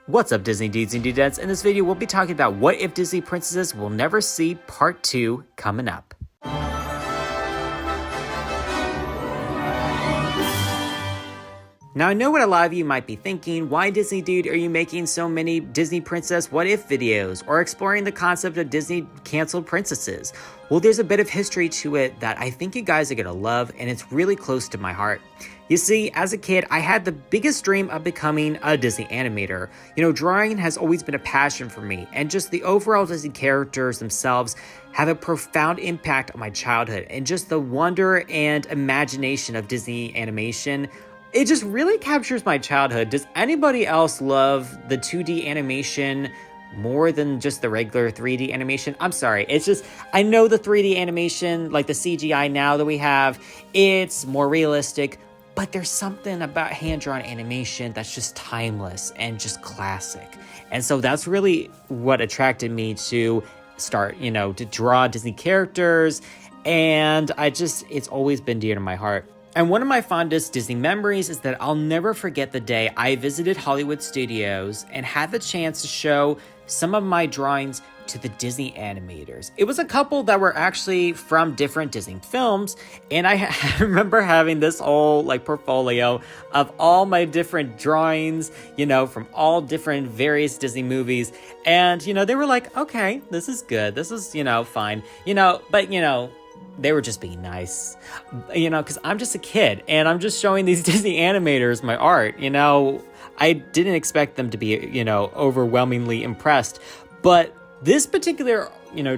What's up, Disney dudes and dudettes? In this video, we'll be talking about what if Disney princesses will never see part 2 coming up. Now, I know what a lot of you might be thinking. Why, Disney dude, are you making so many Disney princess what if videos or exploring the concept of Disney canceled princesses? Well, there's a bit of history to it that I think you guys are gonna love, and it's really close to my heart. You see, as a kid, I had the biggest dream of becoming a Disney animator. You know, drawing has always been a passion for me, and just the overall Disney characters themselves have a profound impact on my childhood, and just the wonder and imagination of Disney animation. It just really captures my childhood. Does anybody else love the 2D animation more than just the regular 3D animation? I'm sorry, it's just, I know the 3D animation, like the CGI now that we have, it's more realistic, but there's something about hand-drawn animation that's just timeless and just classic. And so that's really what attracted me to start, to draw Disney characters, and it's always been dear to my heart. And one of my fondest Disney memories is that I'll never forget the day I visited Hollywood Studios and had the chance to show some of my drawings to the Disney animators. It was a couple that were actually from different Disney films, and I remember having this whole portfolio of all my different drawings, from all different various Disney movies. And, they were like, okay, this is good. This is, fine, but, they were just being nice, because I'm just a kid and I'm just showing these Disney animators my art. I didn't expect them to be, overwhelmingly impressed. But this particular,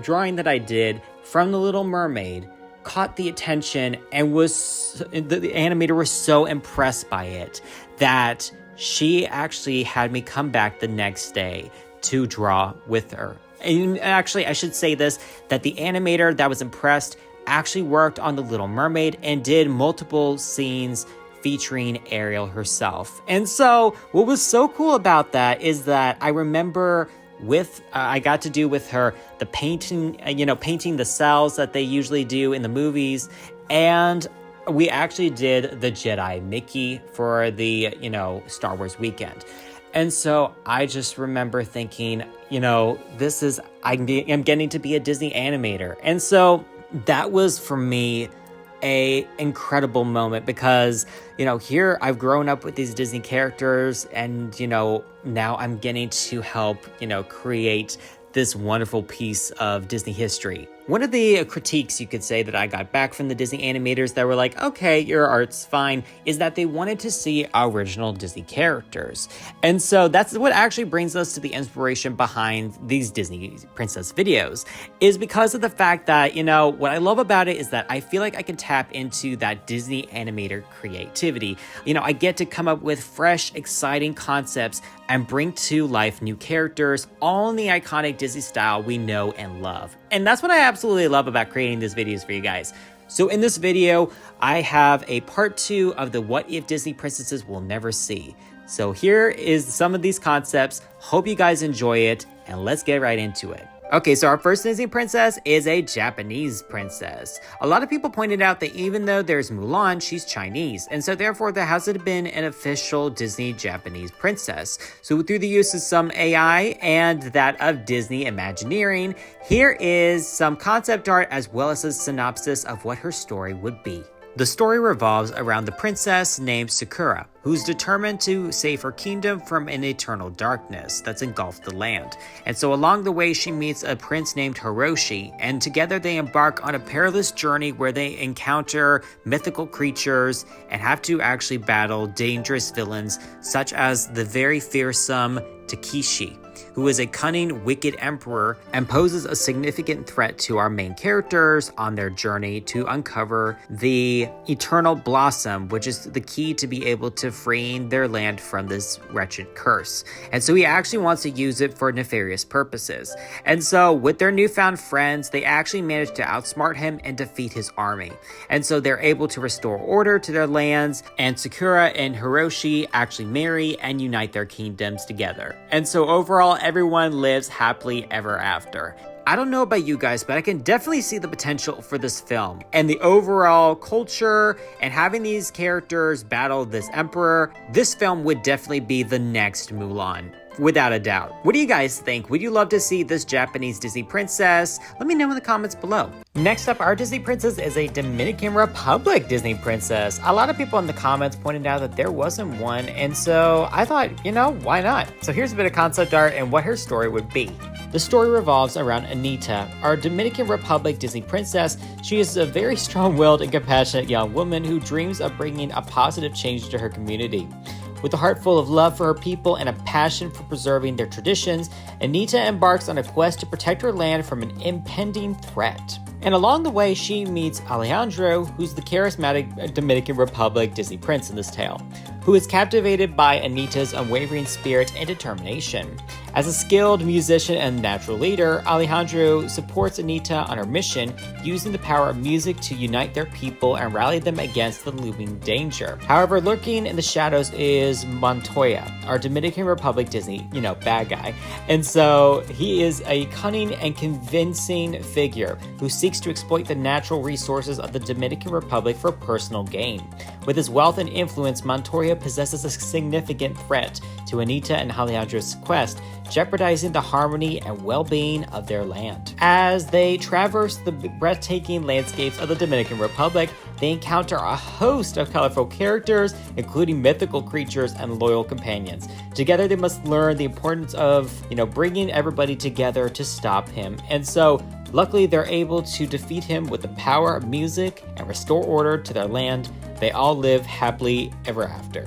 drawing that I did from The Little Mermaid caught the attention and the animator was so impressed by it that she actually had me come back the next day to draw with her. And actually, I should say this, that the animator that was impressed actually worked on The Little Mermaid and did multiple scenes featuring Ariel herself. And so what was so cool about that is that I remember I got to do with her the painting, painting the cells that they usually do in the movies. And we actually did the Jedi Mickey for the, Star Wars weekend. And so I just remember thinking, I'm getting to be a Disney animator. And so that was, for me, a incredible moment because, here I've grown up with these Disney characters and, now I'm getting to help, create this wonderful piece of Disney history. One of the critiques, you could say, that I got back from the Disney animators that were like, okay, your art's fine, is that they wanted to see original Disney characters. And so that's what actually brings us to the inspiration behind these Disney princess videos, is because of the fact that, what I love about it is that I feel like I can tap into that Disney animator creativity. I get to come up with fresh, exciting concepts and bring to life new characters, all in the iconic Disney style we know and love. And that's what I absolutely love about creating these videos for you guys. So in this video, I have a part 2 of the what if Disney princesses will never see. So here is some of these concepts. Hope you guys enjoy it, and let's get right into it. Okay, so our first Disney princess is a Japanese princess. A lot of people pointed out that even though there's Mulan, she's Chinese, and so therefore there hasn't been an official Disney Japanese princess. So through the use of some AI and that of Disney Imagineering, here is some concept art as well as a synopsis of what her story would be. The story revolves around the princess named Sakura, who's determined to save her kingdom from an eternal darkness that's engulfed the land. And so along the way, she meets a prince named Hiroshi, and together they embark on a perilous journey where they encounter mythical creatures and have to actually battle dangerous villains such as the very fearsome Takeshi, who is a cunning, wicked emperor and poses a significant threat to our main characters on their journey to uncover the eternal blossom, which is the key to be able to freeing their land from this wretched curse. And so he actually wants to use it for nefarious purposes. And so with their newfound friends, they actually manage to outsmart him and defeat his army. And so they're able to restore order to their lands, and Sakura and Hiroshi actually marry and unite their kingdoms together. And so overall, everyone lives happily ever after. I don't know about you guys, but I can definitely see the potential for this film and the overall culture and having these characters battle this emperor. This film would definitely be the next Mulan. Without a doubt. What do you guys think? Would you love to see this Japanese Disney princess? Let me know in the comments below. Next up, our Disney princess is a Dominican Republic Disney princess. A lot of people in the comments pointed out that there wasn't one, and so I thought, why not? So here's a bit of concept art and what her story would be. The story revolves around Anita, our Dominican Republic Disney princess. She is a very strong-willed and compassionate young woman who dreams of bringing a positive change to her community. With a heart full of love for her people and a passion for preserving their traditions, Anita embarks on a quest to protect her land from an impending threat. And along the way, she meets Alejandro, who's the charismatic Dominican Republic Disney prince in this tale, who is captivated by Anita's unwavering spirit and determination. As a skilled musician and natural leader, Alejandro supports Anita on her mission, using the power of music to unite their people and rally them against the looming danger. However, lurking in the shadows is Montoya, our Dominican Republic Disney, bad guy. And so he is a cunning and convincing figure who seeks to exploit the natural resources of the Dominican Republic for personal gain. With his wealth and influence, Montoya possesses a significant threat to Anita and Alejandro's quest, jeopardizing the harmony and well-being of their land. As they traverse the breathtaking landscapes of the Dominican Republic, they encounter a host of colorful characters, including mythical creatures and loyal companions. Together, they must learn the importance of, bringing everybody together to stop him. And so, luckily, they're able to defeat him with the power of music and restore order to their land. They all live happily ever after.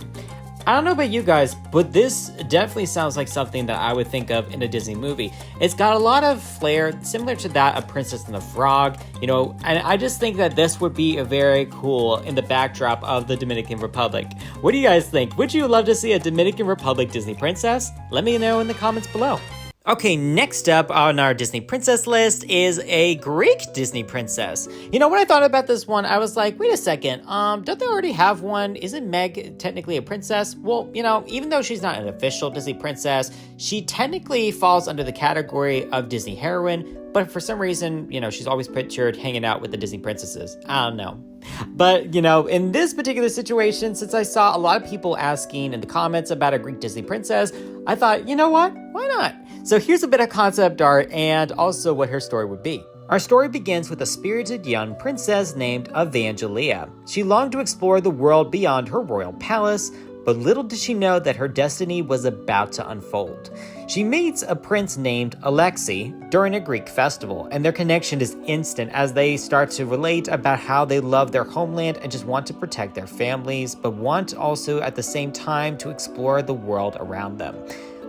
I don't know about you guys, but this definitely sounds like something that I would think of in a Disney movie. It's got a lot of flair, similar to that of Princess and the Frog, and I just think that this would be very cool in the backdrop of the Dominican Republic. What do you guys think? Would you love to see a Dominican Republic Disney princess? Let me know in the comments below. Okay, next up on our Disney princess list is a Greek Disney princess. When I thought about this one, I was like, wait a second, don't they already have one? Isn't Meg technically a princess? Well, even though she's not an official Disney princess, she technically falls under the category of Disney heroine, but for some reason, she's always pictured hanging out with the Disney princesses. I don't know. But, in this particular situation, since I saw a lot of people asking in the comments about a Greek Disney princess, I thought, you know what? Why not? So here's a bit of concept art and also what her story would be. Our story begins with a spirited young princess named Evangelia. She longed to explore the world beyond her royal palace, but little did she know that her destiny was about to unfold. She meets a prince named Alexei during a Greek festival, and their connection is instant as they start to relate about how they love their homeland and just want to protect their families, but want also at the same time to explore the world around them.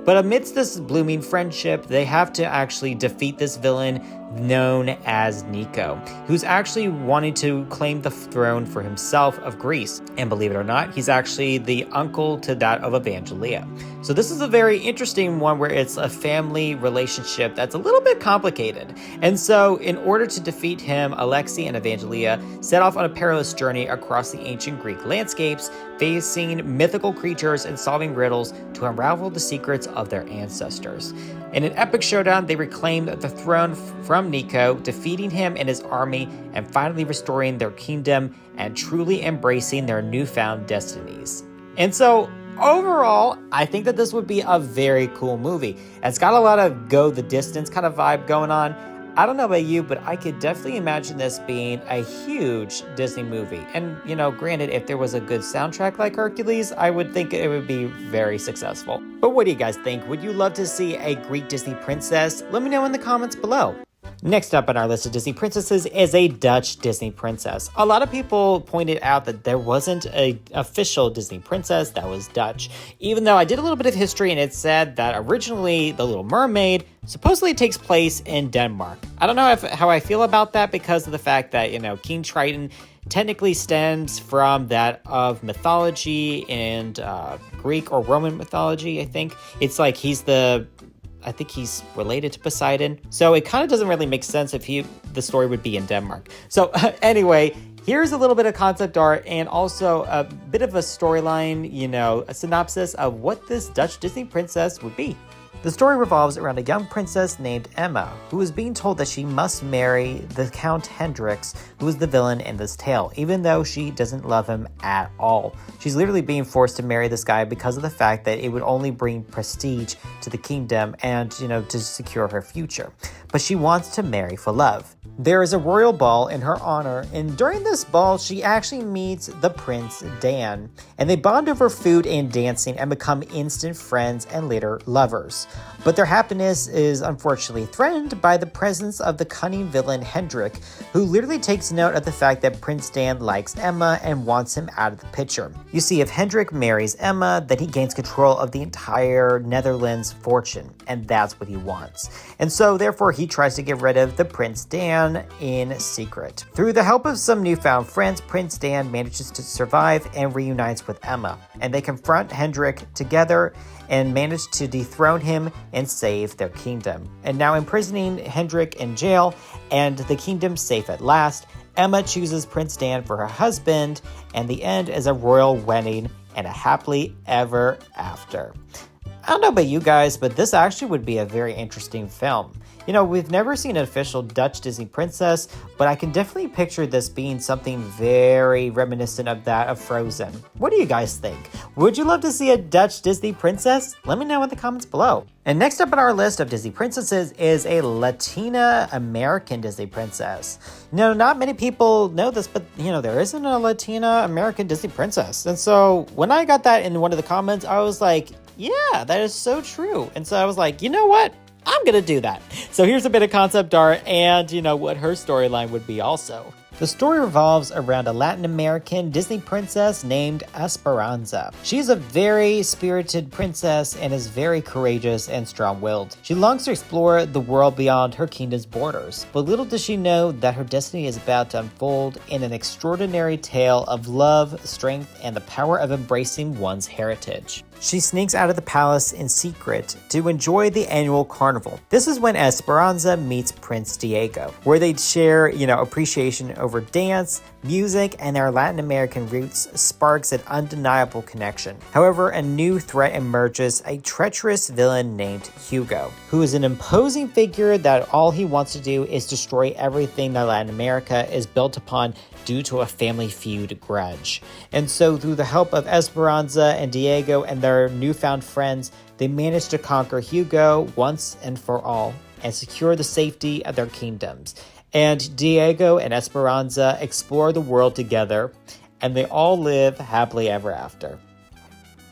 But amidst this blooming friendship, they have to actually defeat this villain known as Nico, who's actually wanting to claim the throne for himself of Greece. And believe it or not, he's actually the uncle to that of Evangelia. So this is a very interesting one where it's a family relationship that's a little bit complicated. And so in order to defeat him, Alexei and Evangelia set off on a perilous journey across the ancient Greek landscapes, facing mythical creatures and solving riddles to unravel the secrets of their ancestors. In an epic showdown, they reclaimed the throne from Nico, defeating him and his army, and finally restoring their kingdom and truly embracing their newfound destinies. And so, overall, I think that this would be a very cool movie. It's got a lot of go the distance kind of vibe going on. I don't know about you, but I could definitely imagine this being a huge Disney movie. And, granted, if there was a good soundtrack like Hercules, I would think it would be very successful. But what do you guys think? Would you love to see a Greek Disney princess? Let me know in the comments below. Next up on our list of Disney princesses is a Dutch Disney princess. A lot of people pointed out that there wasn't an official Disney princess that was Dutch, even though I did a little bit of history and it said that originally The Little Mermaid supposedly takes place in Denmark. I don't know how I feel about that because of the fact that, King Triton technically stems from that of mythology and Greek or Roman mythology, I think. It's like I think he's related to Poseidon. So it kind of doesn't really make sense if the story would be in Denmark. So anyway, here's a little bit of concept art and also a bit of a storyline, a synopsis of what this Dutch Disney princess would be. The story revolves around a young princess named Emma, who is being told that she must marry the Count Hendrix, who is the villain in this tale, even though she doesn't love him at all. She's literally being forced to marry this guy because of the fact that it would only bring prestige to the kingdom and, to secure her future. But she wants to marry for love. There is a royal ball in her honor, and during this ball, she actually meets the Prince Dan, and they bond over food and dancing and become instant friends and later lovers. But their happiness is unfortunately threatened by the presence of the cunning villain Hendrik, who literally takes note of the fact that Prince Dan likes Emma and wants him out of the picture. You see, if Hendrik marries Emma, then he gains control of the entire Netherlands fortune, and that's what he wants. And so therefore he tries to get rid of the Prince Dan in secret. Through the help of some newfound friends, Prince Dan manages to survive and reunites with Emma, and they confront Hendrik together and manage to dethrone him and save their kingdom. And now imprisoning Hendrik in jail and the kingdom safe at last, Emma chooses Prince Dan for her husband, and the end is a royal wedding and a happily ever after. I don't know about you guys, but this actually would be a very interesting film. We've never seen an official Dutch Disney princess, but I can definitely picture this being something very reminiscent of that of Frozen. What do you guys think? Would you love to see a Dutch Disney princess? Let me know in the comments below. And next up on our list of Disney princesses is a Latina American Disney princess. Not many people know this, but there isn't a Latina American Disney princess. And so when I got that in one of the comments, I was like, yeah, that is so true. And so I was like, you know what? I'm gonna do that. So here's a bit of concept art and what her storyline would be also. The story revolves around a Latin American Disney princess named Esperanza. She's a very spirited princess and is very courageous and strong-willed. She longs to explore the world beyond her kingdom's borders, but little does she know that her destiny is about to unfold in an extraordinary tale of love, strength, and the power of embracing one's heritage. She sneaks out of the palace in secret to enjoy the annual carnival. This is when Esperanza meets Prince Diego, where they share, appreciation over dance, music, and their Latin American roots sparks an undeniable connection. However, a new threat emerges, a treacherous villain named Hugo, who is an imposing figure that all he wants to do is destroy everything that Latin America is built upon due to a family feud grudge. And so through the help of Esperanza and Diego and their newfound friends, they manage to conquer Hugo once and for all and secure the safety of their kingdoms. And Diego and Esperanza explore the world together, and they all live happily ever after.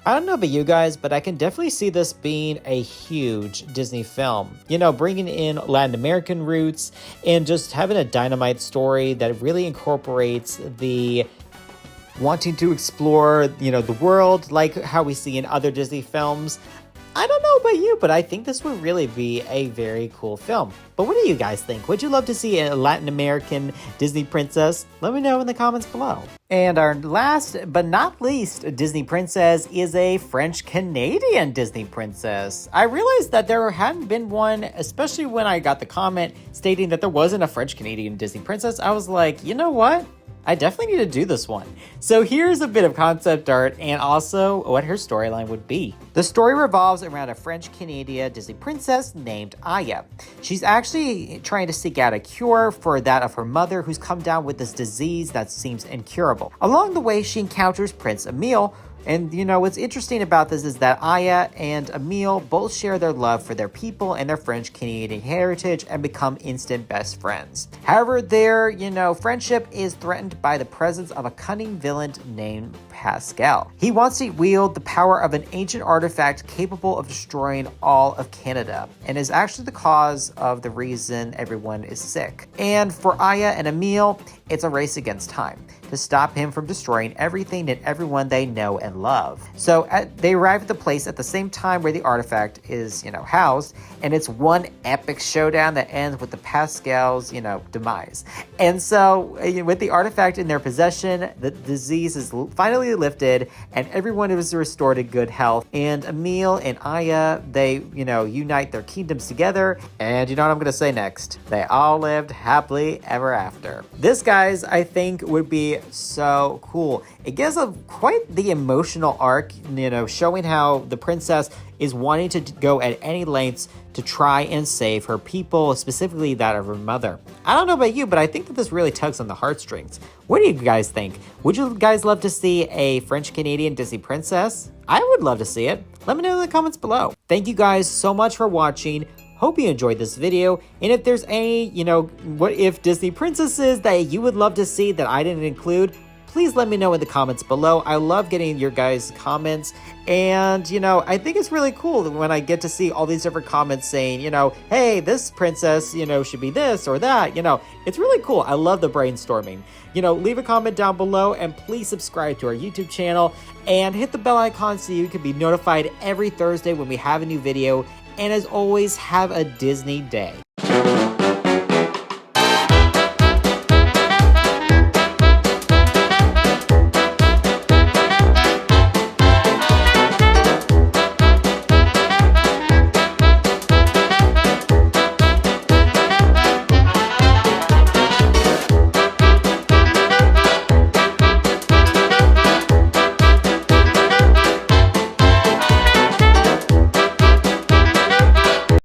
I don't know about you guys, but I can definitely see this being a huge Disney film. Bringing in Latin American roots and just having a dynamite story that really incorporates the wanting to explore, the world like how we see in other Disney films. I don't know about you, but I think this would really be a very cool film. But what do you guys think? Would you love to see a Latin American Disney princess? Let me know in the comments below. And our last but not least Disney princess is a French-Canadian Disney princess. I realized that there hadn't been one, especially when I got the comment stating that there wasn't a French-Canadian Disney princess. I was like, you know what? I definitely need to do this one. So here's a bit of concept art and also what her storyline would be. The story revolves around a French-Canadian Disney princess named Aya. She's actually trying to seek out a cure for that of her mother, who's come down with this disease that seems incurable. Along the way, she encounters Prince Emile. And what's interesting about this is that Aya and Emile both share their love for their people and their French-Canadian heritage and become instant best friends. However, their, friendship is threatened by the presence of a cunning villain named Pascal. He wants to wield the power of an ancient artifact capable of destroying all of Canada and is actually the cause of the reason everyone is sick. And for Aya and Emile, it's a race against time to stop him from destroying everything and everyone they know and love. So they arrive at the place at the same time where the artifact is, housed, and it's one epic showdown that ends with the Pascal's, demise. And so with the artifact in their possession, the disease is finally lifted and everyone is restored to good health. And Emile and Aya, they, unite their kingdoms together. And you know what I'm gonna say next? They all lived happily ever after. This, guys, I think would be really so cool. It gives quite the emotional arc, showing how the princess is wanting to go at any lengths to try and save her people, specifically that of her mother. I don't know about you, but I think that this really tugs on the heartstrings. What do you guys think? Would you guys love to see a French-Canadian Disney princess? I would love to see it. Let me know in the comments below. Thank you guys so much for watching. Hope you enjoyed this video, and if there's any, what if Disney princesses that you would love to see that I didn't include, please let me know in the comments below. I love getting your guys' comments, and, I think it's really cool when I get to see all these different comments saying, hey, this princess, should be this or that, it's really cool. I love the brainstorming. Leave a comment down below, and please subscribe to our YouTube channel, and hit the bell icon so you can be notified every Thursday when we have a new video. And as always, have a Disney day.